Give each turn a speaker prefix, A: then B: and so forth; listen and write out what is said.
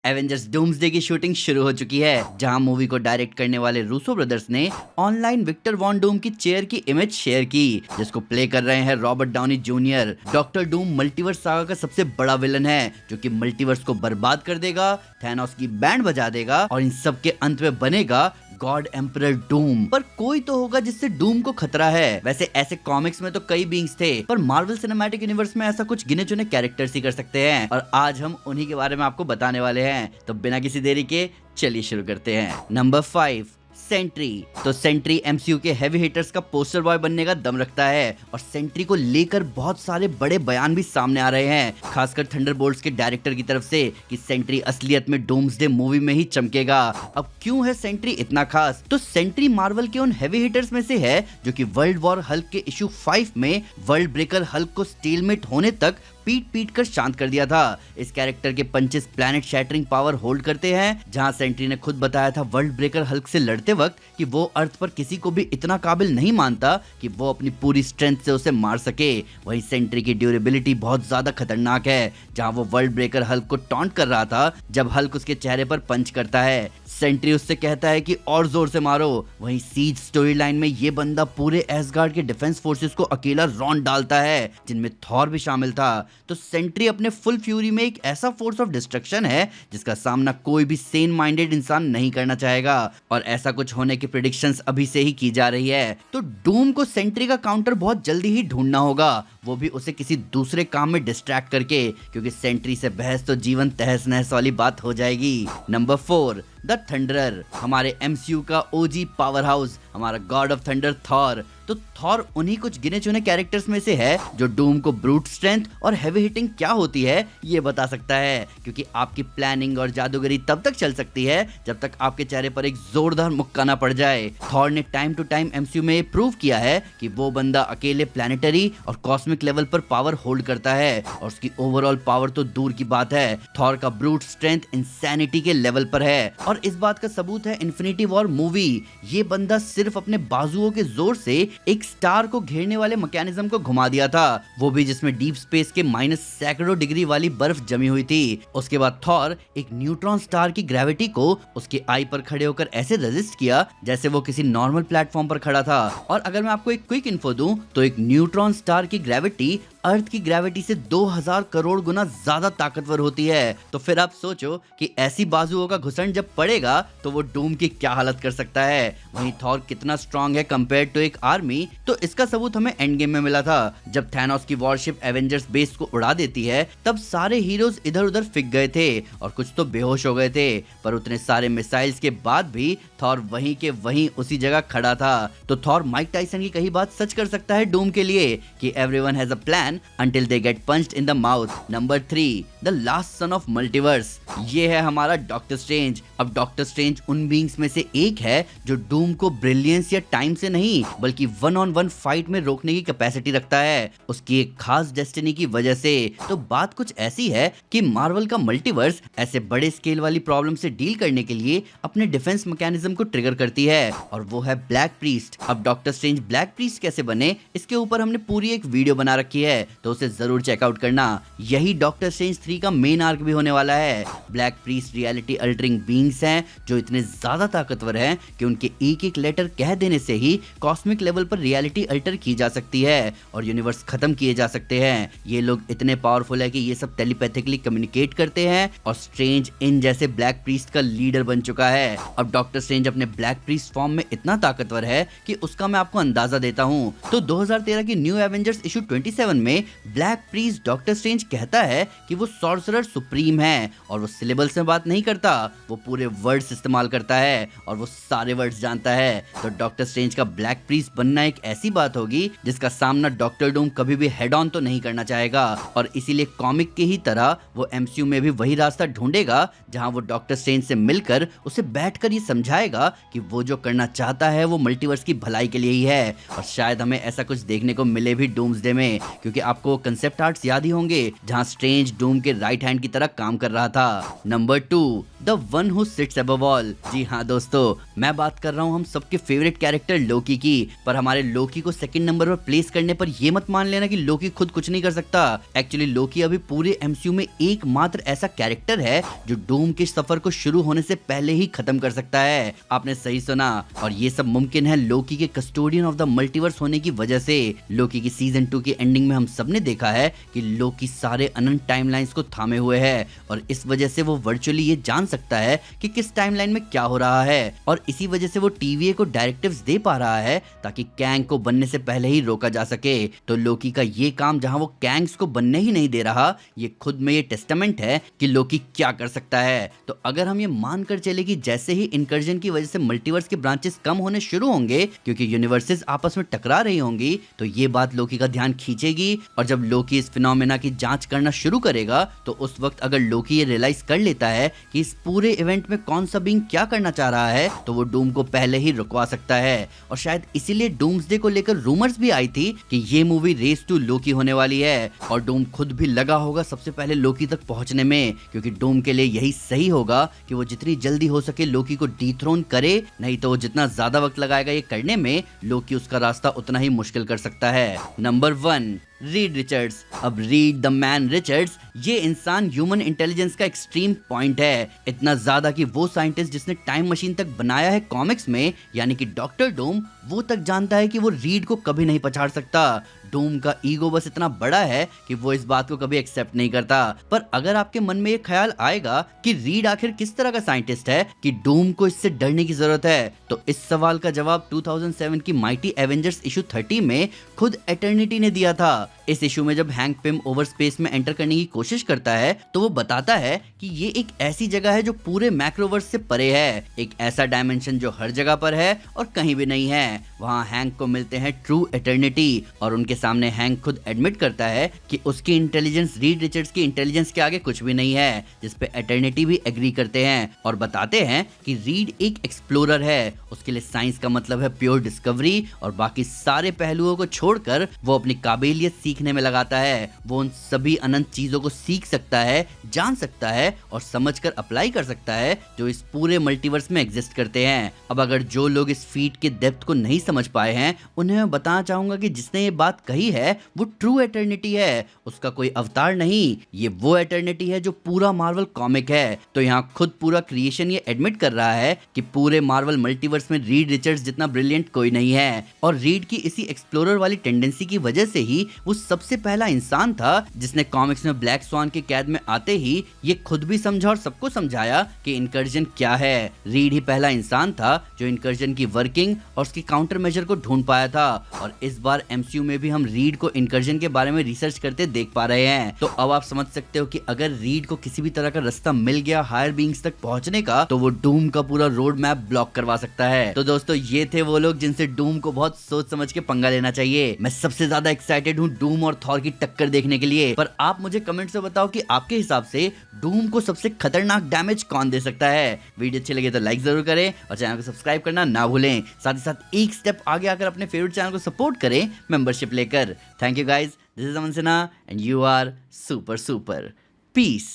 A: Avengers doomsday की shooting शुरू हो चुकी है, जहां मूवी को डायरेक्ट करने वाले रूसो ब्रदर्स ने ऑनलाइन विक्टर वॉन डूम की चेयर की इमेज शेयर की, जिसको प्ले कर रहे हैं Robert Downey junior. Doctor Doom multiverse saga का सबसे बड़ा विलन है, जो कि मल्टीवर्स को बर्बाद कर देगा, थैनोस की बैंड बजा देगा और इन सब के अंत में बनेगा गॉड एम्परर डूम। पर कोई तो होगा जिससे डूम को खतरा है। वैसे ऐसे कॉमिक्स में तो कई बीइंग्स थे, पर मार्वल सिनेमैटिक यूनिवर्स में ऐसा कुछ गिने चुने कैरेक्टर्स ही कर सकते हैं, और आज हम उन्हीं के बारे में आपको बताने वाले हैं। तो बिना किसी देरी के चलिए शुरू करते हैं। Number 5, Sentry. तो सेंट्री एमसीयू के हेवी हिटर्स का पोस्टर बॉय बनने का दम रखता है, और सेंट्री को लेकर बहुत सारे बड़े बयान भी सामने आ रहे हैं, खासकर थंडरबोल्ट्स के डायरेक्टर की तरफ से, कि सेंट्री असलियत में डूम्सडे मूवी में ही चमकेगा। अब क्यों है सेंट्री इतना खास? तो सेंट्री मार्वल के उन हेवी हिटर्स में से है जो कि वर्ल्ड वॉर हल्क के इशू 5 में वर्ल्ड ब्रेकर हल्क को स्टीलमेट होने तक पीट पीट कर शांत कर दिया था। इस कैरेक्टर के punches planet shattering power hold करते हैं, जहां सेंट्री ने खुद बताया था वर्ल्ड ब्रेकर हल्क से लड़ते वक्त कि वो अर्थ पर किसी को भी इतना काबिल नहीं मानता कि वो अपनी पूरी स्ट्रेंथ से उसे मार सके। वहीं सेंट्री की ड्यूरेबिलिटी बहुत ज्यादा खतरनाक है, जहां वो वर्ल्ड ब्रेकर हल्क को टॉन्ट कर रहा था जब हल्क उसके चेहरे पर पंच करता है। सेंट्री उससे कहता है कि और जोर से मारो। वहीं सीज स्टोरी लाइन में ये बंदा पूरे एसगार्ड के डिफेंस फोर्सेस को अकेला रौंद डालता है, जिनमें थॉर भी शामिल था। तो सेंट्री अपने फुल फ्यूरी में एक ऐसा फोर्स ऑफ डिस्ट्रक्शन है जिसका सामना कोई भी सेन माइंडेड इंसान नहीं करना चाहेगा, और ऐसा कुछ होने की प्रेडिक्शंस अभी से ही की जा रही है। तो डूम को सेंट्री का काउंटर बहुत जल्दी ही ढूंढना होगा, वो भी उसे किसी दूसरे काम में डिस्ट्रैक्ट करके, क्योंकि सेंट्री से बहस तो जीवन तहस नहस वाली बात हो जाएगी। Number 4, the thunderer. हमारे एमसीयू का ओजी पावर हाउस, हमारा गॉड ऑफ थंडर थॉर। तो थॉर उन्हीं कुछ गिने चुने कैरेक्टर्स में से है जो डूम को ब्रूट स्ट्रेंथ और हेवी हिटिंग क्या होती है ये बता सकता है, क्योंकि आपकी प्लानिंग और जादूगरी तब तक चल सकती है जब तक आपके चेहरे पर एक जोरदार मुक्का ना पड़ जाए। थॉर ने टाइम टू टाइम एमसीयू में प्रूव किया है कि वो बंदा अकेले प्लैनेटरी और कॉस्मिक लेवल पर पावर होल्ड करता है, और उसकी ओवरऑल पावर तो दूर की बात है, थॉर का ब्रूट स्ट्रेंथ इंसैनिटी के लेवल पर है। और इस बात का सबूत है इन्फिनिटी वॉर मूवी। ये बंदा सिर्फ अपने बाजुओं के जोर से एक स्टार को घेरने वाले मैकेनिज्म को घुमा दिया था, वो भी जिसमें डीप स्पेस के माइनस सैकड़ों डिग्री वाली बर्फ जमी हुई थी। उसके बाद थॉर एक न्यूट्रॉन स्टार की ग्रेविटी को उसके आई पर खड़े होकर ऐसे रेजिस्ट किया जैसे वो किसी नॉर्मल प्लेटफॉर्म पर खड़ा था। और अगर मैं आपको एक क्विक इन्फो दूं तो एक न्यूट्रॉन स्टार की ग्रेविटी अर्थ की ग्रेविटी से 2000 करोड़ गुना ज्यादा ताकतवर होती है। तो फिर आप सोचो कि ऐसी बाजुओं का घुसण जब पड़ेगा तो वो डूम की क्या हालत कर सकता है। वहीं थॉर कितना स्ट्रांग है कंपेयर टू एक आर्मी, तो इसका सबूत हमें एंड गेम में मिला था। जब थैनोस की वॉरशिप एवेंजर्स बेस को उड़ा देती है, तब सारे हीरोज इधर उधर फिक गए थे और कुछ तो बेहोश हो गए थे, पर उतने सारे मिसाइल्स के बाद भी थॉर वहीं के वहीं उसी जगह खड़ा था। तो थॉर माइक टाइसन की कही बात सच कर सकता है डूम के लिए कि everyone has a plan until they get punched in the mouth. Number 3, the last son of multiverse. ये है हमारा डॉक्टर स्ट्रेंज। अब डॉक्टर स्ट्रेंज उन बीइंग्स में से एक है जो डूम को ब्रिलियंस या टाइम से नहीं बल्कि 1-on-1 फाइट में रोकने की कैपेसिटी रखता है, उसकी एक खास डेस्टिनी की वजह से। तो बात कुछ ऐसी है कि मार्वल का मल्टीवर्स ऐसे बड़े स्केल वाली प्रॉब्लम से डील करने के लिए अपने डिफेंस मैकेनिज्म को ट्रिगर करती है, और वो है ब्लैक प्रीस्ट। अब डॉक्टर स्ट्रेंज ब्लैक प्रीस्ट कैसे बने, इसके ऊपर हमने पूरी एक वीडियो बना रखी है, तो उसे जरूर चेकआउट करना। यही डॉक्टर स्ट्रेंज 3 का मेन आर्क भी होने वाला है। Black priest reality altering beings हैं जो इतने ज्यादा ताकतवर हैं कि उनके एक एक लेटर कह देने से ही कॉस्मिक लेवल पर रियलिटी अल्टर की जा सकती है और यूनिवर्स खत्म किए जा सकते हैं। ये लोग इतने पावरफुल है कि ये सब टेलीपैथिकली कम्युनिकेट करते हैं, और स्ट्रेंज इन जैसे ब्लैक प्रीस्ट का लीडर बन चुका है। अब डॉक्टर स्ट्रेंज अपने ब्लैक प्रीस्ट फॉर्म में इतना ताकतवर है कि उसका मैं आपको अंदाजा देता हूँ। तो 2013 की न्यू एवेंजर्स इशू 27 में ब्लैक प्रीस्ट डॉक्टर स्ट्रेंज कहता है कि वो सॉर्सरर सुप्रीम है, और वो सिलेबल्स में बात नहीं करता, वो पूरे वर्ड्स इस्तेमाल करता है और वो सारे वर्ड्स जानता है। तो डॉक्टर स्ट्रेंज का ब्लैक प्रीस्ट बनना एक ऐसी बात होगी जिसका सामना डॉक्टर डूम कभी भी हेड ऑन तो नहीं करना चाहेगा, और इसीलिए कॉमिक की ही तरह वो एमसीयू में भी वही रास्ता ढूंढेगा जहां वो डॉक्टर स्ट्रेंज से मिलकर उसे बैठकर ये समझाएगा कि वो जो करना चाहता है वो मल्टीवर्स की भलाई के लिए ही है। और शायद हमें ऐसा कुछ देखने को मिले भी डूम्सडे में, क्योंकि आपको कंसेप्ट आर्ट्स याद ही होंगे जहां स्ट्रेंज डूम के राइट हैंड की तरह काम कर रहा था। Number 2, the one who sits above all. जी हाँ दोस्तों, मैं बात कर रहा हूँ हम सबके फेवरेट कैरेक्टर लोकी की। पर हमारे लोकी को सेकंड नंबर पर प्लेस करने पर ये मत मान लेना कि लोकी खुद कुछ नहीं कर सकता। एक्चुअली लोकी अभी पूरे एमसीयू में एकमात्र ऐसा कैरेक्टर है जो डूम के सफर को शुरू होने से पहले ही खत्म कर सकता है। आपने सही सुना, और ये सब मुमकिन है लोकी के कस्टोडियन ऑफ द मल्टीवर्स होने की वजह से। लोकी की सीजन 2 की एंडिंग में हम सबने देखा है कि लोकी सारे अनंत टाइमलाइंस को थामे हुए है, और इस वजह से वो वर्चुअली ये जान सकता है कि किस टाइमलाइन में क्या हो रहा है, और इसी वजह से वो टीवीए को डायरेक्टिव्स दे पा रहा है ताकि कैंग को बनने से पहले ही रोका जा सके। तो लोकी का ये काम, जहां वो कैंग्स को बनने ही नहीं दे रहा, ये खुद में ये टेस्टामेंट है कि लोकी क्या कर सकता है। तो अगर हम ये मानकर चले कि जैसे ही इनकर्जन की वजह से मल्टीवर्स के ब्रांचेस कम होने शुरू होंगे क्योंकि यूनिवर्सेस आपस में टकरा रही होंगी, तो ये बात लोकी का ध्यान खींचेगी। और जब लोकी इस फिनोमेना की जांच करना शुरू करेगा, तो उस वक्त अगर लोकी ये रियलाइज कर लेता है कि इस पूरे इवेंट में कौन सा बीइंग क्या करना चाह रहा है, तो वो डूम को पहले ही रुकवा सकता है। और शायद इसीलिए डूम्सडे को लेकर रूमर्स भी आई थी कि ये मूवी रेस टू लोकी होने वाली है, और डूम खुद भी लगा होगा सबसे पहले लोकी तक पहुंचने में, क्योंकि डूम के लिए यही सही होगा कि वो जितनी जल्दी हो सके लोकी को डिथ्रोन करे। नहीं तो वो जितना ज्यादा वक्त लगाएगा ये करने में, लोकी उसका रास्ता उतना ही मुश्किल कर सकता है। Number 1, Reed Richards. अब रीड द मैन रिचर्ड्स ये इंसान ह्यूमन इंटेलिजेंस का एक्सट्रीम पॉइंट है, इतना ज्यादा कि वो साइंटिस्ट जिसने टाइम मशीन तक बनाया है कॉमिक्स में, यानी कि डॉक्टर डूम, वो तक जानता है कि वो रीड को कभी नहीं पछाड़ सकता। डूम का ईगो बस इतना बड़ा है कि वो इस बात को कभी एक्सेप्ट नहीं करता। पर अगर आपके मन में ये ख्याल आएगा कि रीड आखिर किस तरह का साइंटिस्ट है कि डूम को इससे डरने की जरूरत है, तो इस सवाल का जवाब 2007 की माइटी एवेंजर्स इशू 30 में खुद एटर्निटी ने दिया था। इस इशू में जब हैंक पिम ओवर स्पेस में एंटर करने की कोशिश करता है, तो वो बताता है कि ये एक ऐसी जगह है जो पूरे मैक्रोवर्स से परे है, एक ऐसा डायमेंशन जो हर जगह पर है और कहीं भी नहीं है। वहाँ हैंक को मिलते हैं ट्रू एटर्निटी, और उनके सामने हैंक खुद एडमिट करता है कि उसकी इंटेलिजेंस रीड रिचर्ड्स की इंटेलिजेंस के आगे कुछ भी नहीं है, जिसपे एटर्निटी भी एग्री करते हैं और बताते हैं कि रीड एक एक्सप्लोरर है। उसके लिए साइंस का मतलब है प्योर डिस्कवरी, और बाकी सारे पहलुओं को छोड़कर वो अपनी काबिलियत सीखने में लगाता है। वो उन सभी अनंत चीजों को सीख सकता है, जान सकता है और समझकर अप्लाई कर सकता है जो इस पूरे मल्टीवर्स में एग्जिस्ट करते हैं। अब अगर जो लोग इस फीट के डेप्थ को नहीं समझ पाए हैं, उन्हें मैं बताना चाहूंगा कि जिसने ये बात कही है वो ट्रू एटर्निटी है, उसका कोई अवतार नहीं। ये वो एटर्निटी है जो पूरा मार्वल कॉमिक है। तो यहाँ खुद पूरा क्रिएशन ये एडमिट कर रहा है कि पूरे मार्वल मल्टीवर्स में रीड रिचर्ड्स जितना ब्रिलियंट कोई नहीं है, और रीड की इसी एक्सप्लोरर वाली टेंडेंसी की वजह से ही वो सबसे पहला इंसान था जिसने कॉमिक्स में ब्लैक स्वान की कैद में आते ही ये खुद भी समझा और सबको समझाया कि इनकर्जन क्या है। रीड ही पहला इंसान था जो इनकर्जन की वर्किंग और उसकी काउंटर मेजर को ढूंढ पाया था, और इस बार एमसीयू में भी हम रीड को इनकर्जन के बारे में रिसर्च करते देख पा रहे हैं। तो अब आप समझ सकते हो कि अगर रीड को किसी भी तरह का रास्ता मिल गया हायर बीइंग्स तक पहुंचने का, तो वो डूम का पूरा रोड मैप ब्लॉक करवा सकता है। तो दोस्तों, ये थे वो लोग जिनसे डूम को बहुत सोच समझ के पंगा लेना चाहिए। मैं सबसे ज्यादा एक्साइटेड हूँ डूम और थॉर की टक्कर देखने के लिए। पर आप मुझे कमेंट से बताओ कि आपके हिसाब से डूम को सबसे खतरनाक डैमेज कौन दे सकता है। वीडियो अच्छी लगे तो लाइक जरूर करें और चैनल को सब्सक्राइब करना ना भूलें। साथ ही साथ एक स्टेप आगे आकर अपने फेवरेट चैनल को सपोर्ट करें मेंबरशिप लेकर। Thank you guys, this is Aman Sinha and you are super super. Piece.